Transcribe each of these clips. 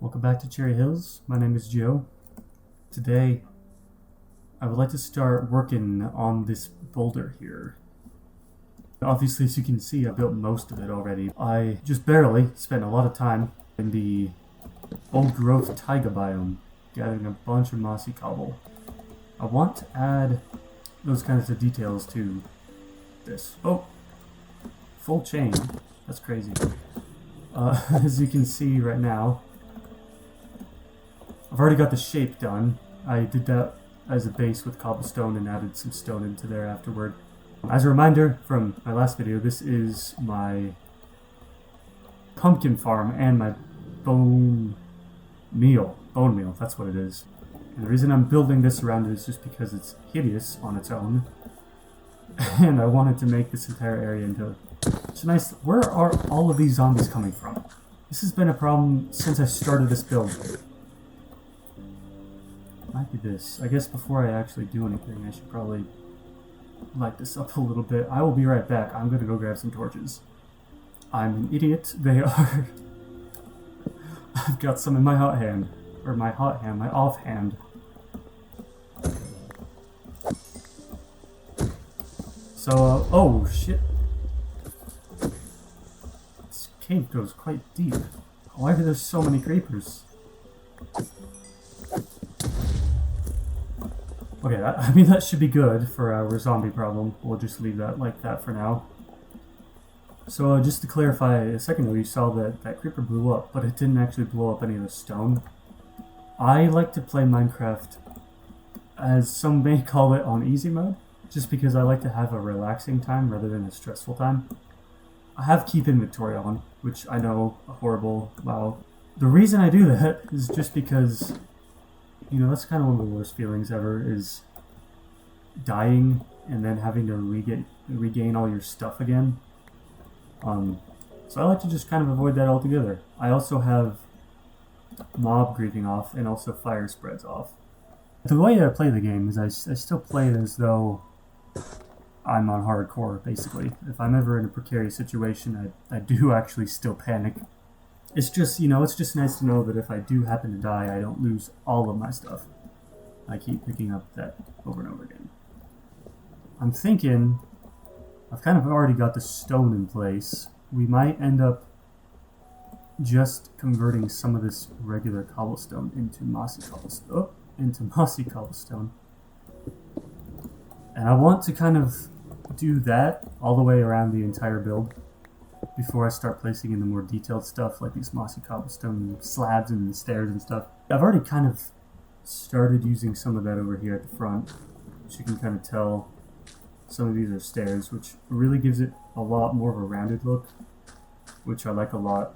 Welcome back to Cherry Hills. My name is Joe. Today, I would like to start working on this boulder here. Obviously, as you can see, I built most of it already. I just barely spent a lot of time in the old growth taiga biome, gathering a bunch of mossy cobble. I want to add those kinds of details to this. Oh! Full chain. That's crazy. As you can see right now, I've already got the shape done. I did that as a base with cobblestone and added some stone into there afterward. As a reminder from my last video, this is my pumpkin farm and my bone meal. Bone meal, that's what it is. And the reason I'm building this around it is just because it's hideous on its own. And I wanted to make this entire area into such a nice... Where are all of these zombies coming from? This has been a problem since I started this build. Might be this. I guess before I actually do anything, I should probably light this up a little bit. I will be right back. I'm gonna go grab some torches. I'm an idiot. They are. I've got some in my hot hand. Or my hot hand, my off hand. So, oh shit. This cave goes quite deep. Why are there so many creepers? Okay, that should be good for our zombie problem. We'll just leave that like that for now. So just to clarify, a second ago you saw that that creeper blew up, but it didn't actually blow up any of the stone. I like to play Minecraft, as some may call it, on easy mode, just because I like to have a relaxing time rather than a stressful time. I have keep inventory on, which I know, horrible. Wow. The reason I do that is just because... You know, that's kind of one of the worst feelings ever, is dying and then having to regain all your stuff again. So I like to just kind of avoid that altogether. I also have mob griefing off and also fire spreads off. The way I play the game is I still play it as though I'm on hardcore, basically. If I'm ever in a precarious situation, I do actually still panic. It's just, you know, it's just nice to know that if I do happen to die, I don't lose all of my stuff. I keep picking up that over and over again. I'm thinking, I've kind of already got the stone in place. We might end up just converting some of this regular cobblestone into mossy cobblestone. And I want to kind of do that all the way around the entire build before I start placing in the more detailed stuff like these mossy cobblestone slabs and the stairs and stuff. I've already kind of started using some of that over here at the front, which you can kind of tell some of these are stairs, which really gives it a lot more of a rounded look, which I like a lot.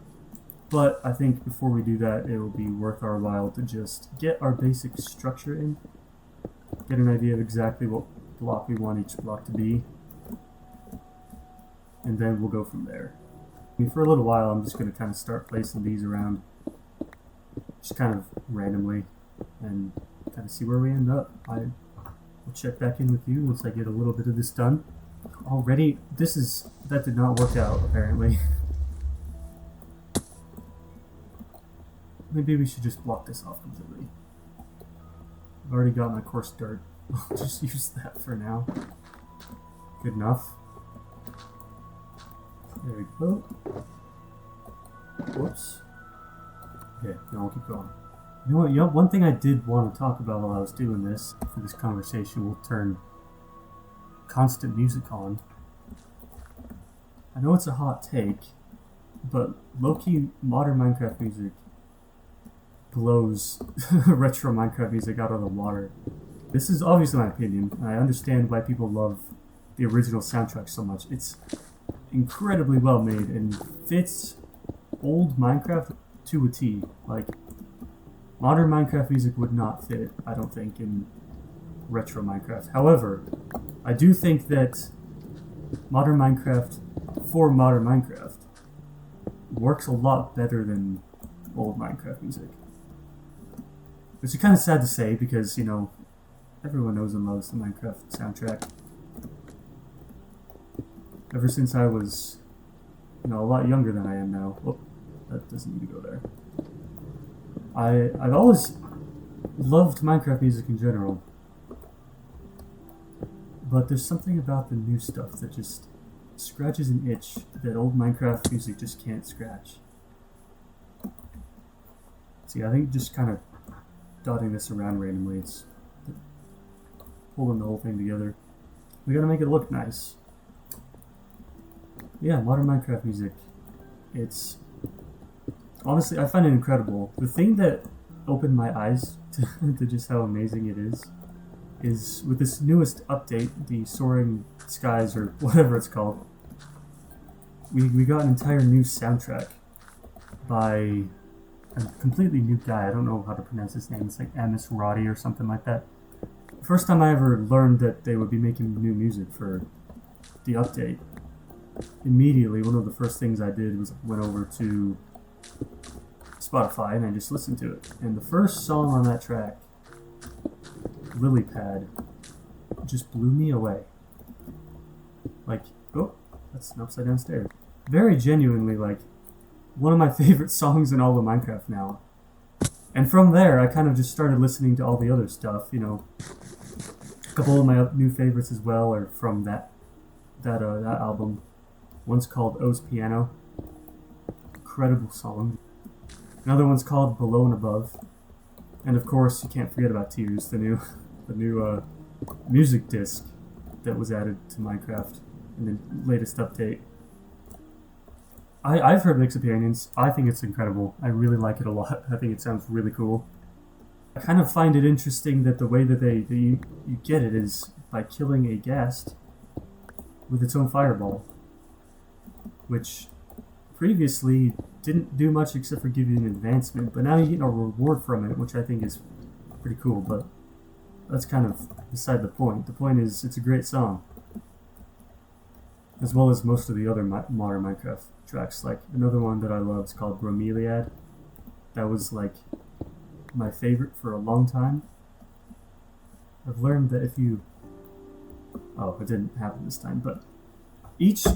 But I think before we do that, it will be worth our while to just get our basic structure in, get an idea of exactly what block we want each block to be, and then we'll go from there. I mean, for a little while, I'm just going to kind of start placing these around, just kind of randomly, and kind of see where we end up. I will check back in with you once I get a little bit of this done. Already, that did not work out, apparently. Maybe we should just block this off completely. I've already got my coarse dirt. I'll just use that for now. Good enough. There we go. Whoops. Okay, now we'll keep going. You know what? One thing I did want to talk about while I was doing this, for this conversation, we'll turn constant music on. I know it's a hot take, but low-key modern Minecraft music blows retro Minecraft music out of the water. This is obviously my opinion, and I understand why people love the original soundtrack so much. It's incredibly well made and fits old Minecraft to a T. Like, modern Minecraft music would not fit, I don't think, in retro Minecraft. However, I do think that modern Minecraft, for modern Minecraft, works a lot better than old Minecraft music. Which is kind of sad to say because, you know, everyone knows and loves the Minecraft soundtrack. Ever since I was, you know, a lot younger than I am now. Whoop, that doesn't need to go there. I've always loved Minecraft music in general, but there's something about the new stuff that just scratches an itch that old Minecraft music just can't scratch. See, I think just kind of dotting this around randomly, it's pulling the whole thing together. We gotta make it look nice. Yeah, modern Minecraft music. It's honestly, I find it incredible. The thing that opened my eyes to just how amazing it is with this newest update, the Soaring Skies or whatever it's called. We got an entire new soundtrack by a completely new guy. I don't know how to pronounce his name. It's like Amos Roddy or something like that. First time I ever learned that they would be making new music for the update, immediately one of the first things I did was went over to Spotify and I just listened to it. And the first song on that track, Lily Pad, just blew me away. Like, oh, that's an upside down stair. Very genuinely, like, one of my favorite songs in all of Minecraft now. And from there, I kind of just started listening to all the other stuff, you know. A couple of my new favorites as well are from that album. One's called O's Piano. Incredible song. Another one's called Below and Above. And of course, you can't forget about Tears, the new music disc that was added to Minecraft in the latest update. I've heard mixed opinions. I think it's incredible. I really like it a lot. I think it sounds really cool. I kind of find it interesting that the way that you get it is by killing a ghast with its own fireball, which previously didn't do much except for give you an advancement, but now you get a reward from it, which I think is pretty cool, but that's kind of beside the point. The point is, it's a great song, as well as most of the other modern Minecraft tracks. Like, another one that I love is called Bromeliad. That was, like, my favorite for a long time. I've learned that if you... Oh, it didn't happen this time, but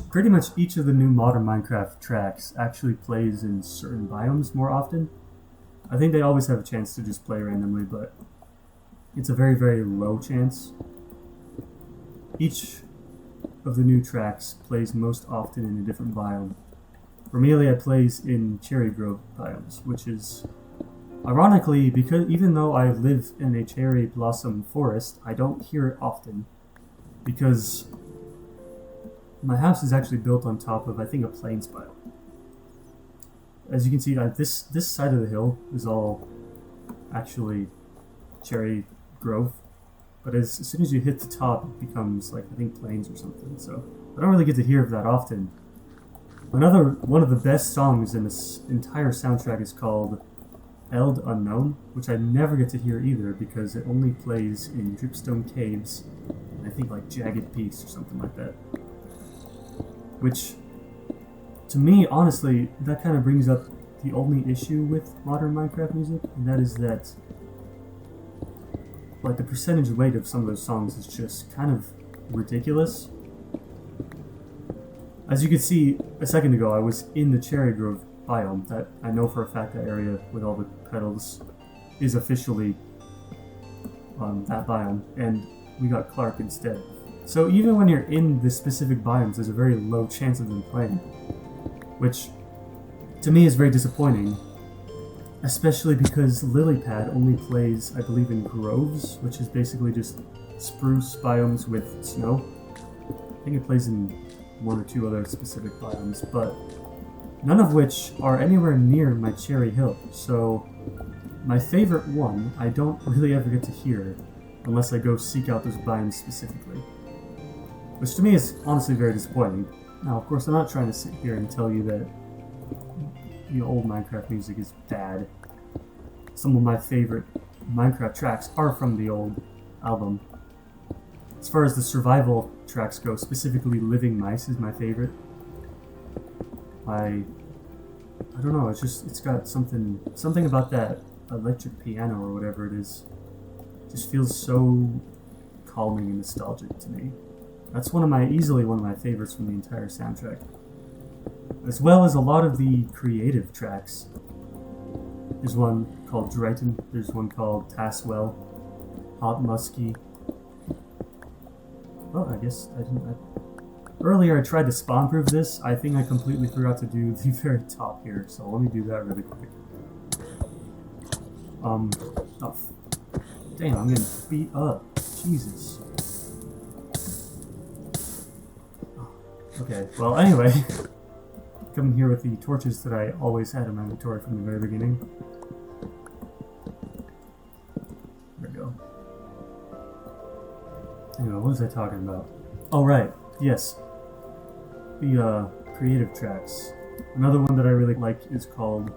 pretty much each of the new modern Minecraft tracks actually plays in certain biomes more often. I think they always have a chance to just play randomly, but it's a very, very low chance. Each of the new tracks plays most often in a different biome. Bromeliad plays in Cherry Grove biomes, which is ironically, because even though I live in a cherry blossom forest, I don't hear it often, because my house is actually built on top of, I think, a plains biome. As you can see, this side of the hill is all actually cherry grove, but as soon as you hit the top, it becomes, like, I think, plains or something, so I don't really get to hear it that often. Another one of the best songs in this entire soundtrack is called Eld Unknown, which I never get to hear either because it only plays in Dripstone Caves, and I think like Jagged Peaks or something like that. Which, to me, honestly, that kind of brings up the only issue with modern Minecraft music, and that is that, like, the percentage weight of some of those songs is just kind of ridiculous. As you could see a second ago, I was in the Cherry Grove biome. That I know for a fact that area with all the petals is officially that biome, and we got Clark instead. So even when you're in the specific biomes, there's a very low chance of them playing, which to me is very disappointing, especially because Lilypad only plays, I believe, in groves, which is basically just spruce biomes with snow. I think it plays in one or two other specific biomes, but none of which are anywhere near my Cherry Hill, so my favorite one I don't really ever get to hear unless I go seek out those biomes specifically, which to me is honestly very disappointing. Now, of course, I'm not trying to sit here and tell you that old Minecraft music is bad. Some of my favorite Minecraft tracks are from the old album. As far as the survival tracks go, specifically Living Mice is my favorite. I don't know, it's got something about that electric piano or whatever it is. It just feels so calming and nostalgic to me. That's easily one of my favorites from the entire soundtrack. As well as a lot of the creative tracks. There's one called Drayton. There's one called Taswell. Hot Muskie. Oh, I guess I didn't. Earlier I tried to spawn proof this. I think I completely forgot to do the very top here, so let me do that really quick. Oh, damn, I'm getting beat up. Jesus. Okay, well, anyway. Coming here with the torches that I always had in my inventory from the very beginning. There we go. Anyway, what was I talking about? Oh, right. Yes. The creative tracks. Another one that I really like is called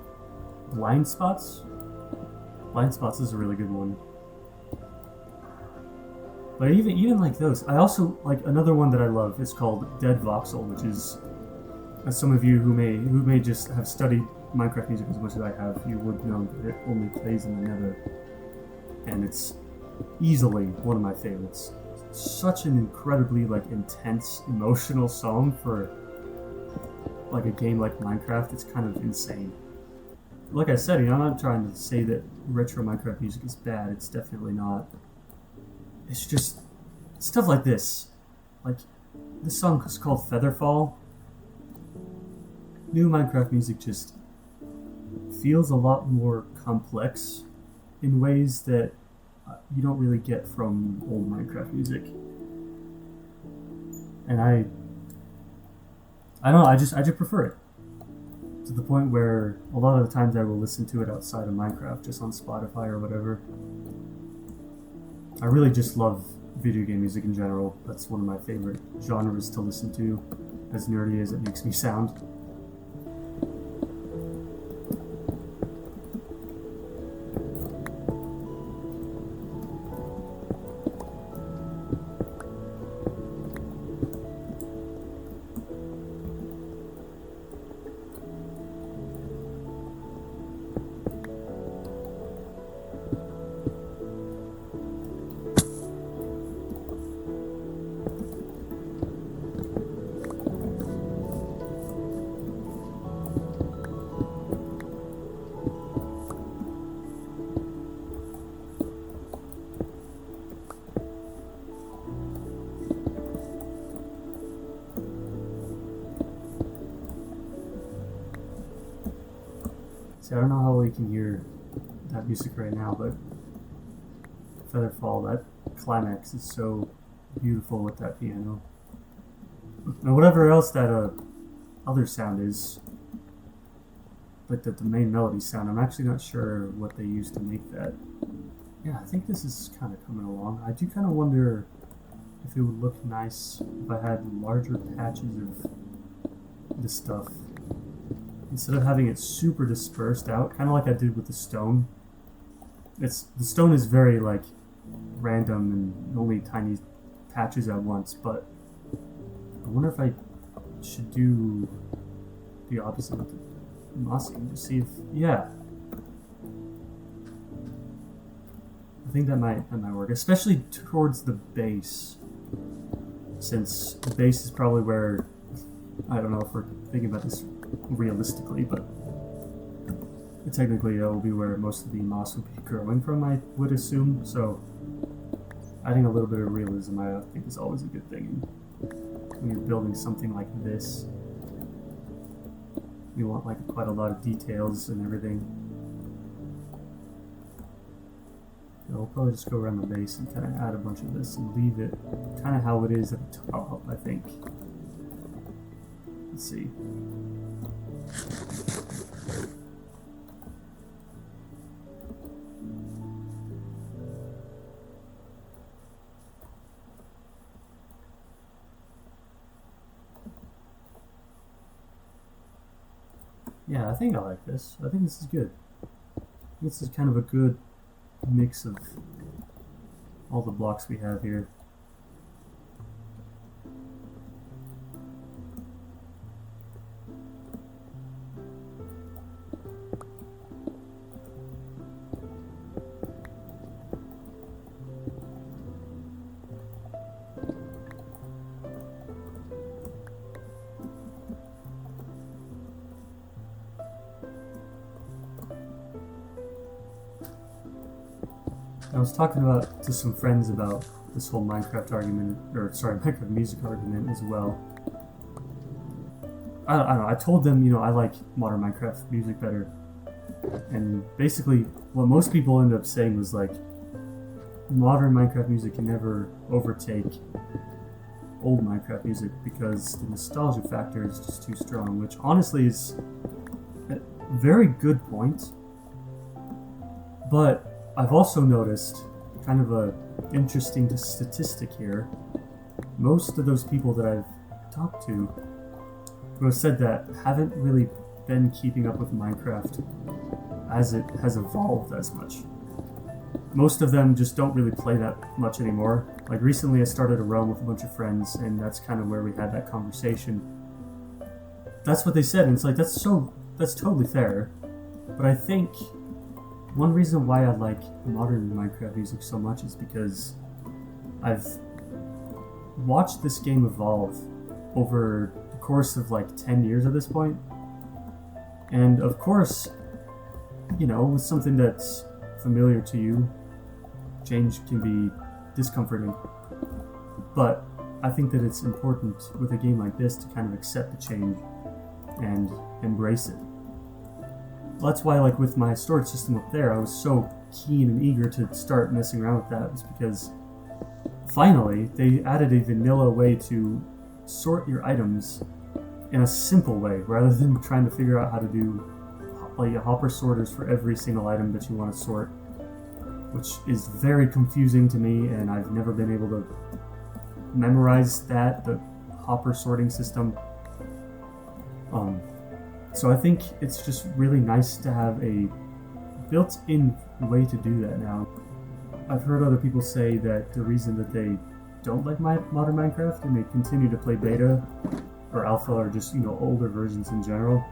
Blind Spots. Blind Spots is a really good one. But even like those, I also like another one that I love is called Dead Voxel, which is, as some of you who may just have studied Minecraft music as much as I have, you would know that it only plays in the Nether, and it's easily one of my favorites. Such an incredibly like intense, emotional song for like a game like Minecraft. It's kind of insane. Like I said, I'm not trying to say that retro Minecraft music is bad. It's definitely not. It's just stuff like this. Like, this song is called Featherfall. New Minecraft music just feels a lot more complex in ways that you don't really get from old Minecraft music. And I don't know, I just prefer it. To the point where a lot of the times I will listen to it outside of Minecraft, just on Spotify or whatever. I really just love video game music in general. That's one of my favorite genres to listen to, as nerdy as it makes me sound. See, I don't know how well you can hear that music right now, but Featherfall, that climax is so beautiful with that piano. And whatever else that other sound is, like the main melody sound, I'm actually not sure what they used to make that. Yeah, I think this is kind of coming along. I do kind of wonder if it would look nice if I had larger patches of this stuff. Instead of having it super dispersed out, kind of like I did with the stone. The stone is very like random and only tiny patches at once, but I wonder if I should do the opposite with the mossy to see if, yeah. I think that might work, especially towards the base, since the base is probably where, I don't know if we're thinking about this realistically, but technically that will be where most of the moss will be growing from, I would assume. So adding a little bit of realism, I think, is always a good thing when you're building something like this. You want like quite a lot of details and everything. I'll probably just go around the base and kind of add a bunch of this and leave it kind of how it is at the top, I think. Let's see. Yeah, I think I like this. I think this is good. This is kind of a good mix of all the blocks we have here. I was talking to some friends about this whole Minecraft argument, or sorry, Minecraft music argument as well. I don't know, I told them, I like modern Minecraft music better. And basically, what most people end up saying was like, modern Minecraft music can never overtake old Minecraft music because the nostalgia factor is just too strong, which honestly is a very good point. But I've also noticed kind of a interesting statistic here. Most of those people that I've talked to who have said that haven't really been keeping up with Minecraft as it has evolved as much. Most of them just don't really play that much anymore. Like recently I started a realm with a bunch of friends, and that's kind of where we had that conversation. That's what they said, and it's like, that's totally fair. But I think one reason why I like modern Minecraft music so much is because I've watched this game evolve over the course of like 10 years at this point. And of course, with something that's familiar to you, change can be discomforting. But I think that it's important with a game like this to kind of accept the change and embrace it. That's why, like with my storage system up there, I was so keen and eager to start messing around with that, was because finally they added a vanilla way to sort your items in a simple way, rather than trying to figure out how to do like hopper sorters for every single item that you want to sort, which is very confusing to me, and I've never been able to memorize the hopper sorting system. So I think it's just really nice to have a built-in way to do that now. I've heard other people say that the reason that they don't like modern Minecraft and they continue to play beta or alpha or just older versions in general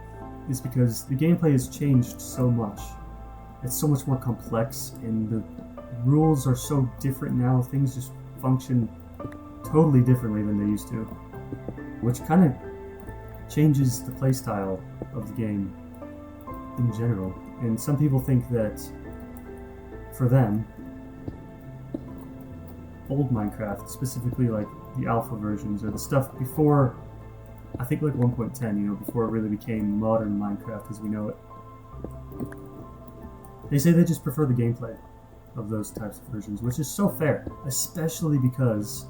is because the gameplay has changed so much. It's so much more complex, and the rules are so different now. Things just function totally differently than they used to, which kind of changes the playstyle of the game in general. And some people think that for them, old Minecraft, specifically like the alpha versions or the stuff before, I think like 1.10, before it really became modern Minecraft as we know it, they say they just prefer the gameplay of those types of versions, which is so fair, especially because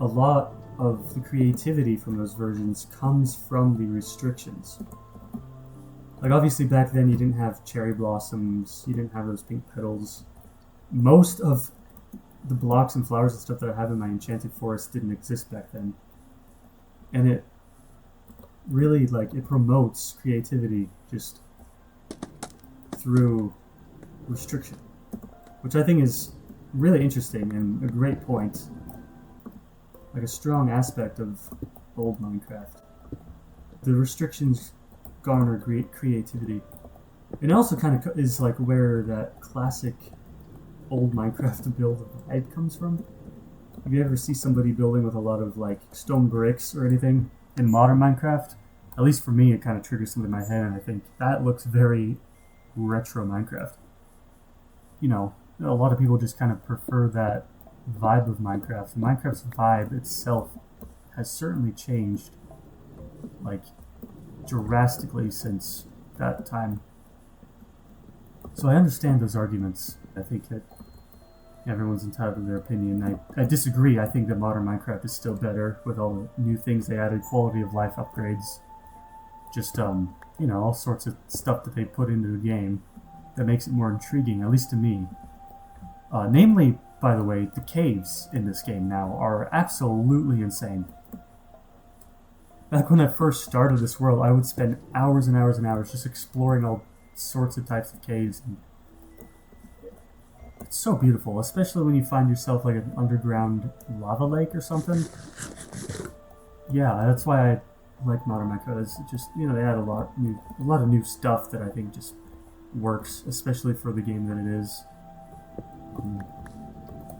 a lot of the creativity from those versions comes from the restrictions. Like obviously back then you didn't have cherry blossoms, you didn't have those pink petals. Most of the blocks and flowers and stuff that I have in my enchanted forest didn't exist back then. And it really it promotes creativity just through restriction, which I think is really interesting and a great point. Like a strong aspect of old Minecraft. The restrictions garner great creativity. And it also kind of is like where that classic old Minecraft build vibe comes from. If you ever see somebody building with a lot of like stone bricks or anything in modern Minecraft, at least for me it kind of triggers something in my head, and I think that looks very retro Minecraft. A lot of people just kind of prefer that vibe of Minecraft. Minecraft's vibe itself has certainly changed drastically since that time. So I understand those arguments. I think that everyone's entitled to their opinion. I disagree. I think that modern Minecraft is still better with all the new things they added, quality of life upgrades, just all sorts of stuff that they put into the game that makes it more intriguing, at least to me. Namely, by the way, the caves in this game now are absolutely insane. Back when I first started this world, I would spend hours and hours and hours just exploring all sorts of types of caves. And it's so beautiful, especially when you find yourself like an underground lava lake or something. Yeah, that's why I like modern Minecraft. It's just they add a lot of new stuff that I think just works, especially for the game that it is.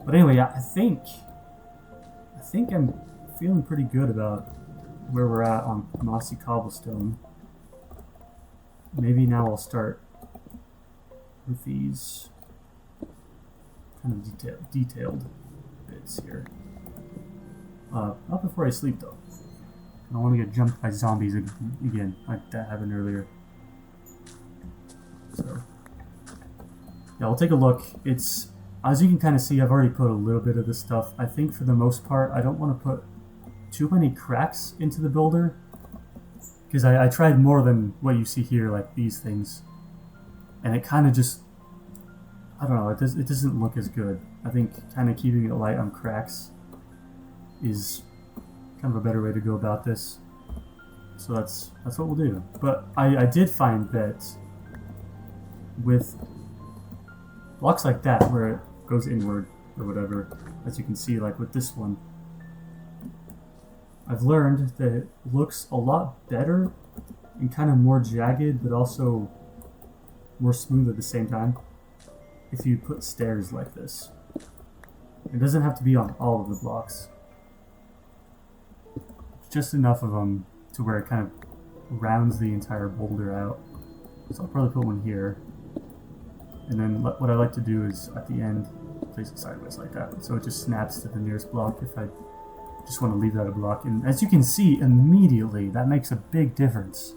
But anyway, I think I'm feeling pretty good about where we're at on mossy cobblestone. Maybe now I'll start with these kind of detailed bits here. Not before I sleep though. I don't want to get jumped by zombies again, like that happened earlier. So, yeah, we'll take a look. It's, as you can kind of see, I've already put a little bit of this stuff. I think for the most part, I don't want to put too many cracks into the builder, because I tried more than what you see here, like these things, and it kind of just, I don't know, it doesn't look as good. I think kind of keeping it light on cracks is kind of a better way to go about this. So that's what we'll do. But I did find that with blocks like that, where it goes inward or whatever, as you can see, like with this one, I've learned that it looks a lot better and kind of more jagged, but also more smooth at the same time if you put stairs like this. It doesn't have to be on all of the blocks. Just enough of them to where it kind of rounds the entire boulder out. So I'll probably put one here. And then what I like to do is at the end, place it sideways like that. So it just snaps to the nearest block if I just want to leave that a block. And as you can see, immediately, that makes a big difference.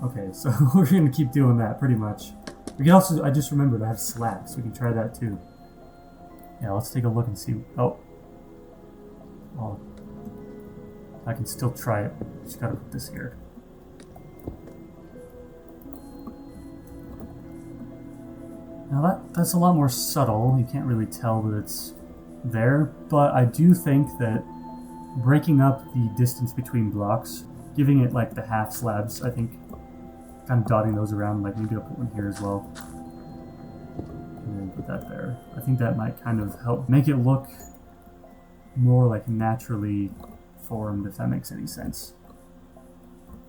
Okay, so we're going to keep doing that pretty much. We can also, I just remembered I have slabs, so we can try that too. Yeah, let's take a look and see. Oh, I can still try it. Just gotta put this here. Now that's a lot more subtle. You can't really tell that it's there, but I do think that breaking up the distance between blocks, giving it like the half slabs, I think, kind of dotting those around, like maybe I'll put one here as well. And then put that there. I think that might kind of help make it look more like naturally formed, if that makes any sense.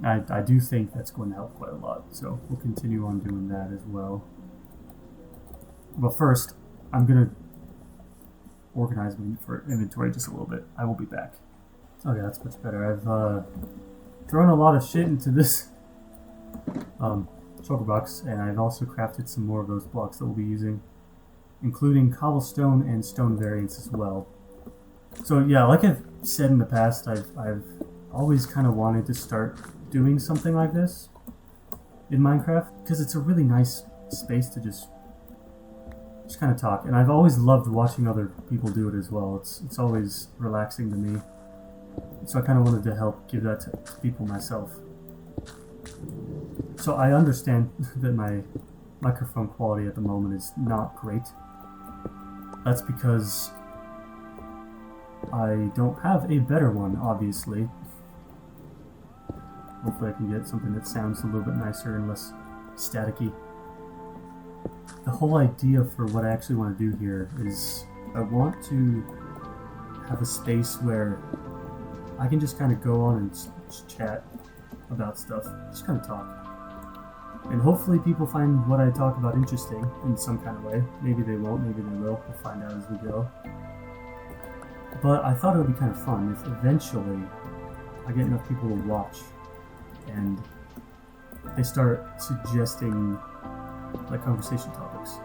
I do think that's going to help quite a lot, so we'll continue on doing that as well. But first, I'm going to organize my inventory just a little bit. I will be back. Okay, that's much better. I've thrown a lot of shit into this shulker box, and I've also crafted some more of those blocks that we'll be using, including cobblestone and stone variants as well. So yeah, like I've said in the past, I've always kind of wanted to start doing something like this in Minecraft, because it's a really nice space to just kind of talk, and I've always loved watching other people do it as well. It's always relaxing to me, so I kind of wanted to help give that to people myself. So I understand that my microphone quality at the moment is not great. That's because I don't have a better one, obviously. Hopefully I can get something that sounds a little bit nicer and less staticky. The whole idea for what I actually want to do here is I want to have a space where I can just kind of go on and just chat about stuff, just kind of talk. And hopefully people find what I talk about interesting in some kind of way. Maybe they won't, maybe they will. We'll find out as we go. But I thought it would be kind of fun if eventually I get enough people to watch and they start suggesting like conversation topics.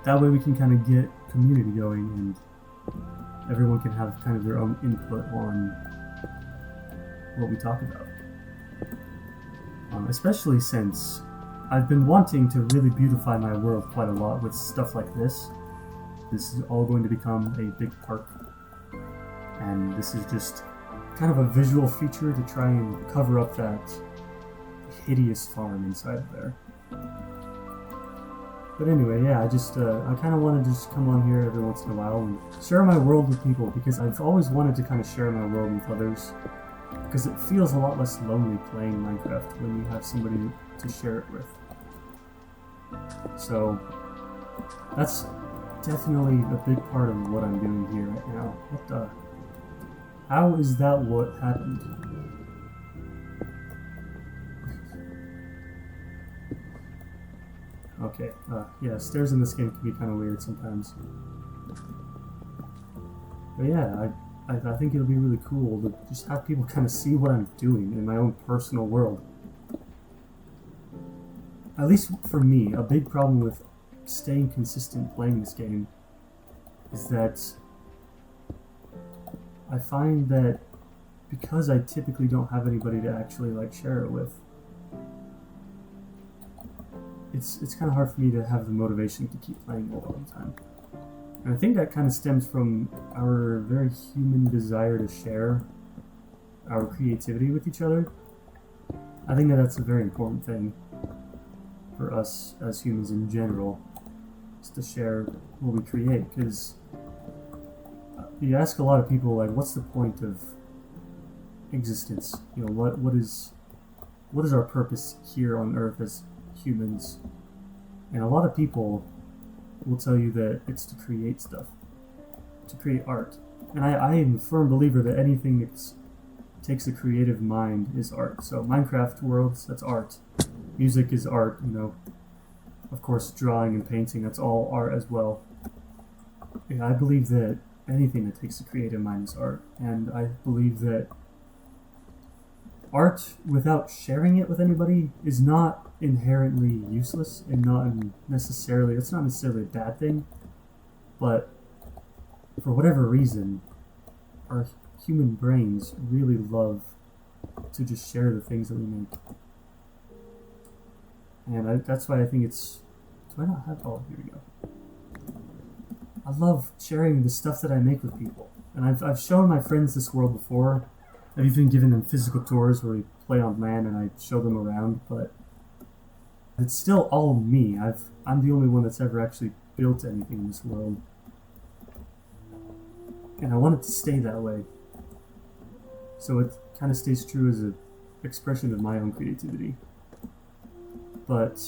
That way we can kind of get community going and everyone can have kind of their own input on what we talk about. Especially since I've been wanting to really beautify my world quite a lot with stuff like this. This is all going to become a big park, and this is just kind of a visual feature to try and cover up that hideous farm inside of there. But anyway, yeah, I kind of want to just come on here every once in a while and share my world with people, because I've always wanted to kind of share my world with others, because it feels a lot less lonely playing Minecraft when you have somebody to share it with. So that's definitely a big part of what I'm doing here right now. What the? How is that what happened? Okay, yeah, stairs in this game can be kind of weird sometimes. But yeah, I think it'll be really cool to just have people kind of see what I'm doing in my own personal world. At least for me, a big problem with staying consistent playing this game is that I find that because I typically don't have anybody to actually like share it with, it's kind of hard for me to have the motivation to keep playing it all the time. And I think that kind of stems from our very human desire to share our creativity with each other. I think that that's a very important thing for us as humans in general, is to share what we create. Because you ask a lot of people, like, what's the point of existence? You know, what is our purpose here on Earth as humans? And a lot of people will tell you that it's to create stuff, to create art. And I am a firm believer that anything that takes a creative mind is art. So Minecraft worlds, that's art. Music is art, you know. Of course, drawing and painting, that's all art as well. Yeah, I believe that anything that takes a creative mind is art. And I believe that art without sharing it with anybody is not inherently useless, and it's not necessarily a bad thing, but for whatever reason, our human brains really love to just share the things that we make. And that's why I think it's... Do I not have... Oh, here we go. I love sharing the stuff that I make with people. And I've shown my friends this world before. I've even given them physical tours where we play on land and I show them around, but it's still all me. I'm the only one that's ever actually built anything in this world. And I want it to stay that way. So it kind of stays true as an expression of my own creativity. But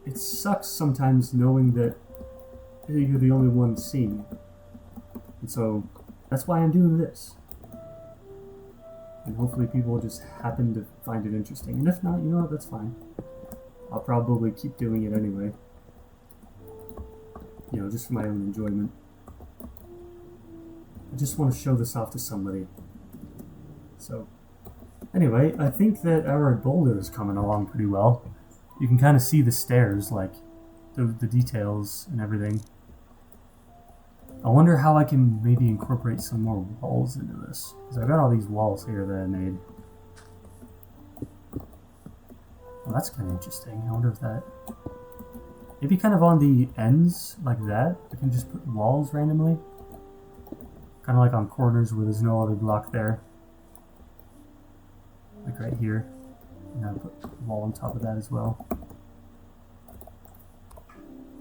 it sucks sometimes knowing that you're the only one seeing it. And so that's why I'm doing this. And hopefully people just happen to find it interesting. And if not, you know what, that's fine. I'll probably keep doing it anyway. You know, just for my own enjoyment. I just want to show this off to somebody. So, anyway, I think that our boulder is coming along pretty well. You can kind of see the stairs, like, the details and everything. I wonder how I can maybe incorporate some more walls into this. Because I've got all these walls here that I made. Well, that's kind of interesting. I wonder if that... Maybe kind of on the ends, like that. I can just put walls randomly. Kind of like on corners where there's no other block there. Like right here. And I'll put a wall on top of that as well.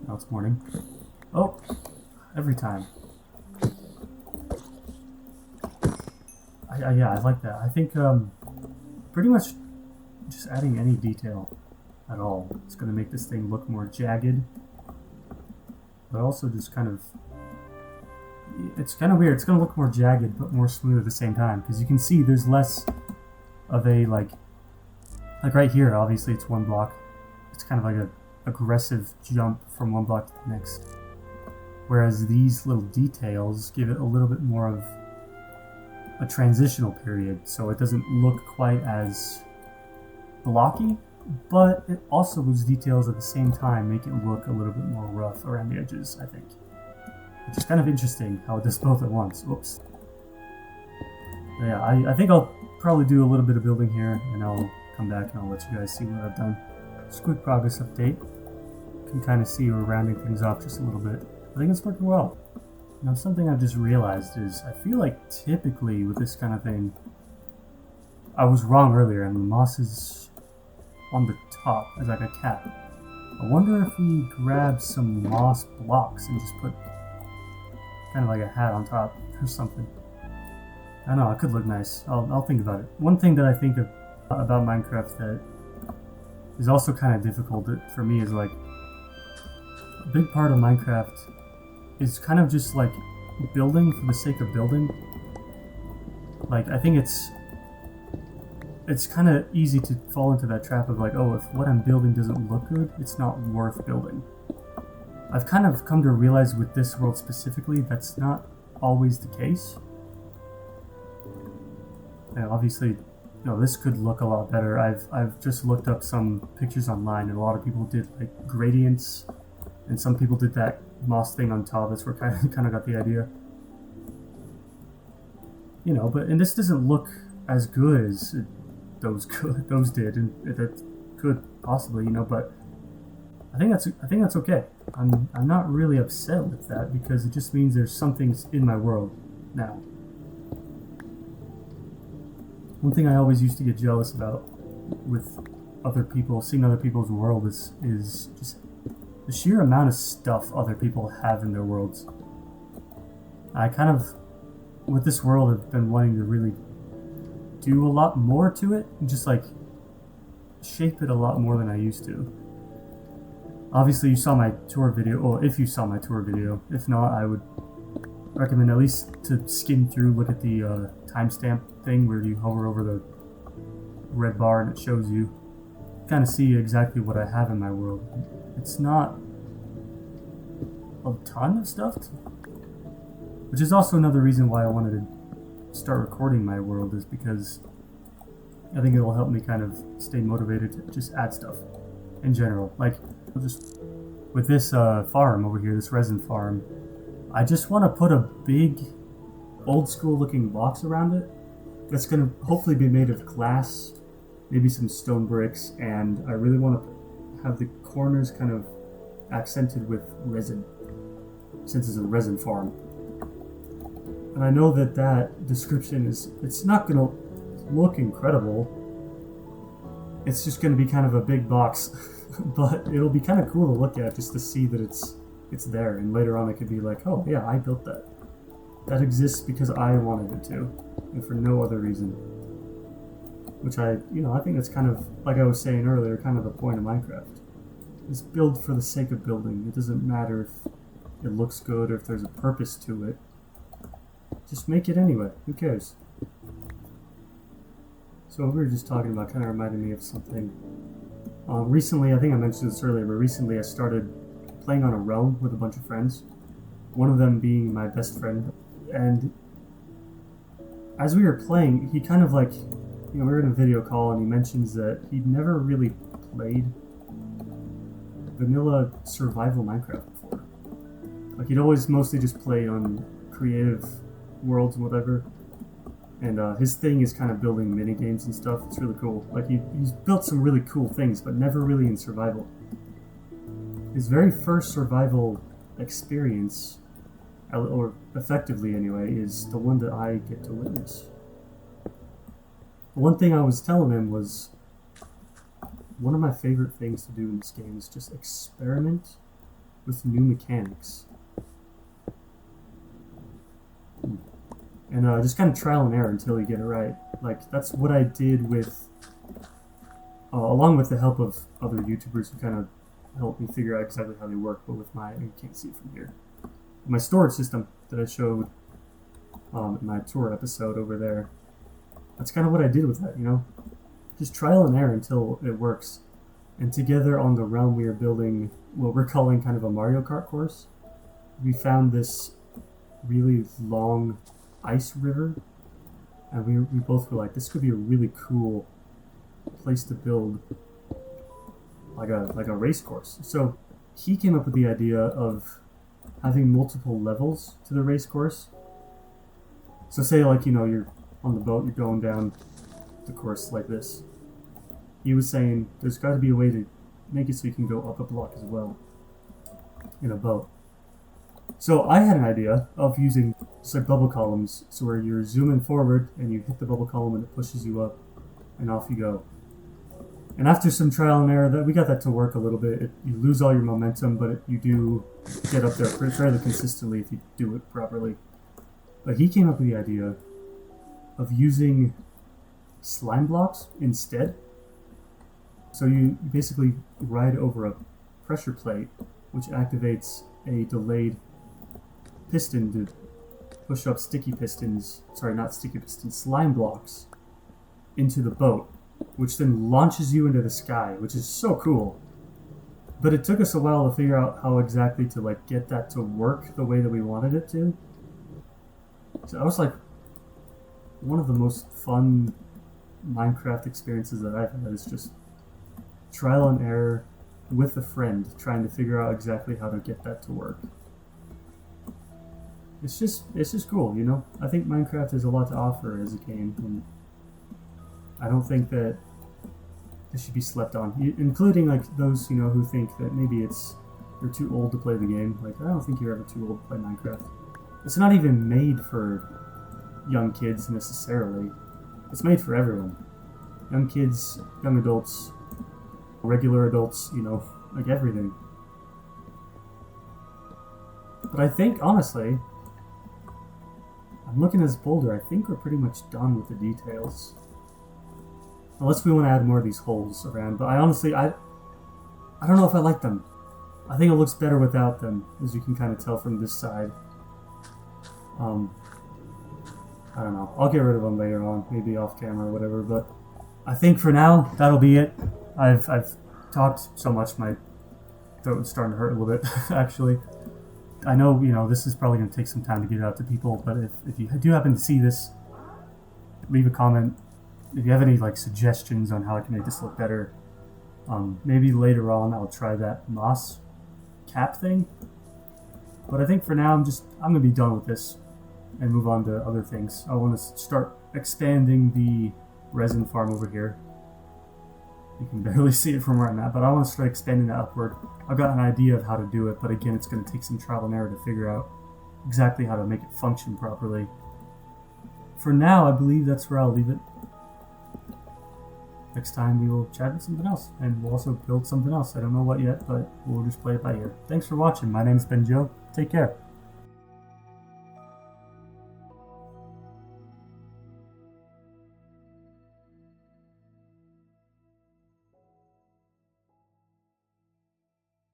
Now it's morning. Oh! Every time. Yeah, I like that. I think pretty much just adding any detail at all. It's going to make this thing look more jagged. But also just kind of... It's kind of weird. It's going to look more jagged but more smooth at the same time. Because you can see there's less of a like right here, obviously it's one block. It's kind of like a aggressive jump from one block to the next. Whereas these little details give it a little bit more of a transitional period, so it doesn't look quite as blocky, but it also, those details at the same time make it look a little bit more rough around the edges, I think. Which is kind of interesting how it does both at once. Whoops. But yeah, I think I'll probably do a little bit of building here, and I'll come back and I'll let you guys see what I've done. Just a quick progress update. You can kind of see we're rounding things off just a little bit. I think it's working well. Now, something I've just realized is I feel like typically with this kind of thing, I was wrong earlier, and the moss is on the top as like a cap. I wonder if we grab some moss blocks and just put kind of like a hat on top or something. I don't know, it could look nice. I'll think about it. One thing that I think of about Minecraft that is also kind of difficult for me is like a big part of Minecraft is kind of just like building for the sake of building. Like, I think it's kind of easy to fall into that trap of like, oh, if what I'm building doesn't look good, it's not worth building. I've kind of come to realize with this world specifically, that's not always the case. And obviously, this could look a lot better. I've just looked up some pictures online, and a lot of people did like gradients And some people did that moss thing on top. That's where kind of got the idea. You know, and this doesn't look as good as those did, and that could possibly, you know. But I think that's okay. I'm not really upset with that because it just means there's something in my world now. One thing I always used to get jealous about with other people, seeing other people's world, is just the sheer amount of stuff other people have in their worlds. I kind of, with this world, have been wanting to really do a lot more to it, and just like shape it a lot more than I used to. Obviously, you saw my tour video, or if you saw my tour video. If not, I would recommend at least to skim through, look at the timestamp thing where you hover over the red bar and it shows you, kind of see exactly what I have in my world. It's not a ton of stuff, which is also another reason why I wanted to start recording my world, is because I think it'll help me kind of stay motivated to just add stuff in general. Like, just with this farm over here, this resin farm, I just want to put a big old school looking box around it that's going to hopefully be made of glass, maybe some stone bricks, and I really want to have the corners kind of accented with resin, since it's a resin farm. And I know that description it's not going to look incredible. It's just going to be kind of a big box, but it'll be kind of cool to look at just to see that it's there, and later on it could be like, oh yeah, I built that. That exists because I wanted it to, and for no other reason. Which I think that's kind of, like I was saying earlier, kind of the point of Minecraft. Is build for the sake of building. It doesn't matter if it looks good or if there's a purpose to it. Just make it anyway. Who cares? So what we were just talking about kind of reminded me of something. Recently, I think I mentioned this earlier, but recently I started playing on a realm with a bunch of friends. One of them being my best friend. And as we were playing, he kind of like, we were in a video call and he mentions that he'd never really played vanilla survival Minecraft before. Like, he'd always mostly just play on creative worlds and whatever. And his thing is kind of building mini games and stuff. It's really cool. Like, he's built some really cool things, but never really in survival. His very first survival experience, or effectively anyway, is the one that I get to witness. One thing I was telling him was, one of my favorite things to do in this game is just experiment with new mechanics. And just kind of trial and error until you get it right. Like, that's what I did with, along with the help of other YouTubers who kind of helped me figure out exactly how they work, but with you can't see it from here. My storage system that I showed in my tour episode over there, that's kind of what I did with that, Just trial and error until it works. And together on the realm we are building what we're calling kind of a Mario Kart course. We found this really long ice river, and we both were like, this could be a really cool place to build like a race course. So he came up with the idea of having multiple levels to the race course. So say, like, you're on the boat, you're going down the course like this. He was saying there's got to be a way to make it so you can go up a block as well in a boat. So I had an idea of using just like bubble columns, so where you're zooming forward and you hit the bubble column and it pushes you up and off you go. And after some trial and error, we got that to work a little bit. You lose all your momentum, but you do get up there fairly consistently if you do it properly. But he came up with the idea of using slime blocks instead. So you basically ride over a pressure plate, which activates a delayed piston to push up slime blocks into the boat, which then launches you into the sky, which is so cool. But it took us a while to figure out how exactly to get that to work the way that we wanted it to. So that was one of the most fun Minecraft experiences that I've had. Is just trial and error, with a friend trying to figure out exactly how to get that to work. It's just cool, you know? I think Minecraft has a lot to offer as a game, and I don't think that it should be slept on, including like those, you know, who think that maybe you're too old to play the game. Like, I don't think you're ever too old to play Minecraft. It's not even made for young kids necessarily. It's made for everyone. Young kids, young adults, regular adults, you know, like everything. But I think, honestly, I'm looking at this boulder, I think we're pretty much done with the details. Unless we want to add more of these holes around, but I honestly, I don't know if I like them. I think it looks better without them, as you can kind of tell from this side. I don't know. I'll get rid of them later on, maybe off camera or whatever, but I think for now, that'll be it. I've talked so much, my throat is starting to hurt a little bit, actually. I know, you know, this is probably going to take some time to get out to people, but if you do happen to see this, leave a comment. If you have any, like, suggestions on how I can make this look better, maybe later on I'll try that moss cap thing. But I think for now, I'm going to be done with this and move on to other things. I want to start expanding the resin farm over here. You can barely see it from where I'm at, but I want to start expanding that upward. I've got an idea of how to do it, but again, it's going to take some trial and error to figure out exactly how to make it function properly. For now, I believe that's where I'll leave it. Next time we will chat about something else, and we'll also build something else. I don't know what yet, but we'll just play it by ear. Thanks for watching. My name's Ben Joe. Take care.